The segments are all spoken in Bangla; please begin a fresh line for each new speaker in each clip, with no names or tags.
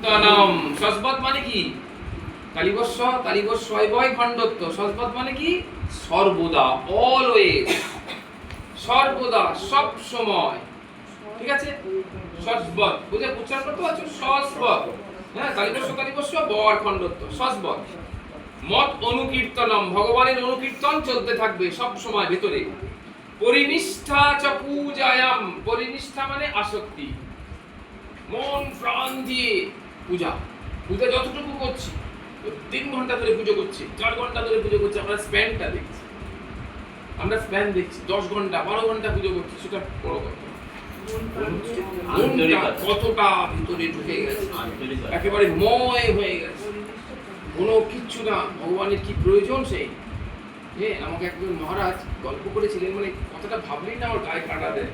তনম সস্পদ মানে কি? তালিবস্য তালিবস্য বয় খণ্ডত্ব। সস্পদ মানে কি? সর্বদা, অলওয়েজ, সর্বদা, সব সময়। ঠিক আছে? সস্পদ বুঝে উচ্চারণ করতে পারছো? সস্পদ। হ্যাঁ, তালিবস্য তালিবস্য বয় খণ্ডত্ব, সস্পদ। মত অনুকীর্তনম, ভগবানের অনুকীর্তন চলতে থাকবে সব সময় ভেতরে। পরিনিষ্ঠা চ পূজায়াম, পরিনিষ্ঠা মানে আসক্তি, মন প্রাণ দিয়ে পূজা। পূজা যতটুকু করছি, 3 ঘন্টা ধরে পুজো করছি, 4 ঘন্টা ধরে পুজো করছি, আমরা স্প্যানটা দেখছি, আমরা স্প্যান দেখছি 10 ঘন্টা 12 ঘন্টা পুজো করছি, সেটা বড় কথা। কতটা ভিতরে ঢুকে গেছে, একেবারে ময় হয়ে গেছে, কোনো কিচ্ছু না, ভগবানের কি প্রয়োজন সেই। আমাকে একজন মহারাজ গল্প করেছিলেন, মানে কথাটা ভাবলেই না আমার গায়ে কাঁটা দেয়।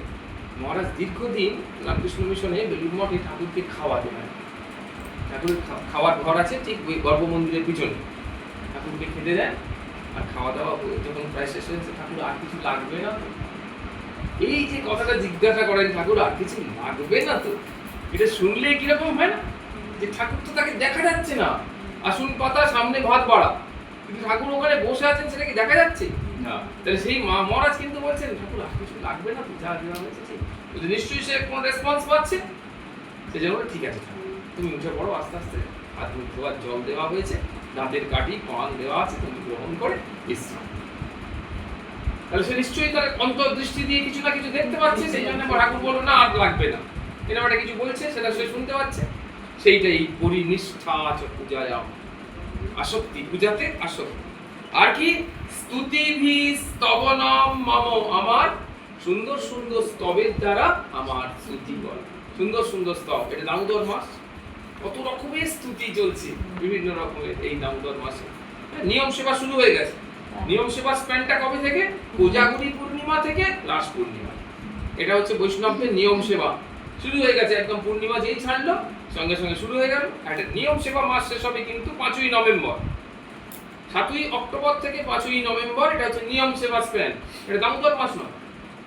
মহারাজ দীর্ঘদিন রামকৃষ্ণ মিশনে বেলুড় মঠে ঠাকুরকে খাওয়াতে হয়। ঠাকুরের খাওয়ার ঘর আছে ঠিক ওই গর্ভ মন্দিরের পিছনে, ঠাকুরকে খেতে দেয়। আর খাওয়া দাওয়া যখন প্রায় শেষ হয়েছে, ঠাকুর আর কিছু লাগবে না তো? এই যে কথাটা জিজ্ঞাসা করেন, ঠাকুর আর কিছু লাগবে না তো, এটা শুনলে কিরকম হয় না, যে ঠাকুর তো তাকে দেখা যাচ্ছে না, আসুন পাতা সামনে ভাত বাড়া, কিন্তু ঠাকুর ওখানে বসে আছেন, সেটা কি দেখা যাচ্ছে না? তাহলে সেই মহারাজ কিন্তু বলছেন ঠাকুর আর কিছু লাগবে না তো, যা দেওয়া হয়েছে নিশ্চয়ই সে কোনো রেসপন্স পাচ্ছে। সে যেন ঠিক আছে, তুমি উঠে পড়ো, আস্তে আস্তে হাত মুখ ধোয়ার জল দেওয়া হয়েছে, দাঁতের কাঠি পান দেওয়া আছে, তুমি গ্রহণ করে বিশ্রাম। তাহলে সে নিশ্চয়ই তার অন্তর্দৃষ্টি দিয়ে কিছু না কিছু দেখতে পাচ্ছে, সেই জন্য ঠাকুর বললো না আর লাগবে না, এরকম একটা কিছু বলছে, সেটা সে শুনতে পাচ্ছে। সেইটাই পরিনিষ্ঠা চ পূজায়াম, আসক্তি, পূজাতে আসক্তি। আর কি? স্তুতিভি স্তবনম মম, আমার সুন্দর সুন্দর স্তবের দ্বারা আমার স্তুতি কর। সুন্দর সুন্দর স্তব, এটা দামোদর মাস, কত রকমের স্তুতি চলছে বিভিন্ন রকমের এই দামোদর মাসে। নিয়ম সেবা শুরু হয়ে গেছে। নিয়ম সেবা স্প্যানটা কবে থেকে? কোজাগরী পূর্ণিমা থেকে রাস পূর্ণিমা। এটা হচ্ছে বৈষ্ণবদের নিয়ম সেবা শুরু হয়ে গেছে, একদম পূর্ণিমা যেই ছাড়লো সঙ্গে সঙ্গে শুরু হয়ে গেল। একটা নিয়ম সেবা মাস শেষ হবে কিন্তু 5ই নভেম্বর, 7ই অক্টোবর থেকে 5ই নভেম্বর, এটা হচ্ছে নিয়ম সেবা স্প্যান। এটা দামোদর মাস নয়,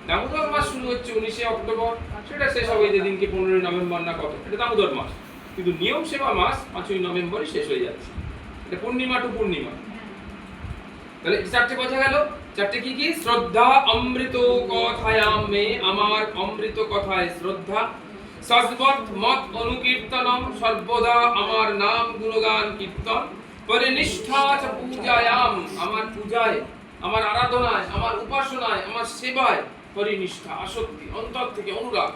দামোদর মাস শুরু হচ্ছে 19শে অক্টোবর, সেটা শেষ হবে যেদিনকে 15ই নভেম্বর না কত, এটা দামোদর মাস। কিন্তু নিয়ম সেবা মাস 5ই নভেম্বরই শেষ হয়ে যাচ্ছে, এটা পূর্ণিমা টু পূর্ণিমা। তাহলে চারটে বোঝা গেল। চারটে কি কি? শ্রদ্ধা অমৃত কথায়াম মে, আমার অমৃত কথায় শ্রদ্ধা। সস্বৎ মত অনুকীর্তনম, সর্বদা আমার নাম গুণগান কীর্তন। পরিনিষ্ঠা চ পূজায়াম, আমার পূজায়, আমার আরাধনায়, আমার উপাসনায়, আমার সেবায় পরিনিষ্ঠা, আসক্তি, অন্তর থেকে অনুরাগ।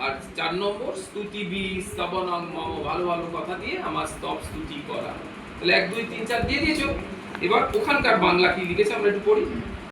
আর 4 নম্বর স্তুতিভি স্তবনম মম, ভালো ভালো কথা দিয়ে আমার স্তব স্তুতি করা। তাহলে 1 2 3 4 দিয়ে দিয়েছো। এবার ওখানকার বাংলা কি লিখেছে আমরা একটু পড়ি।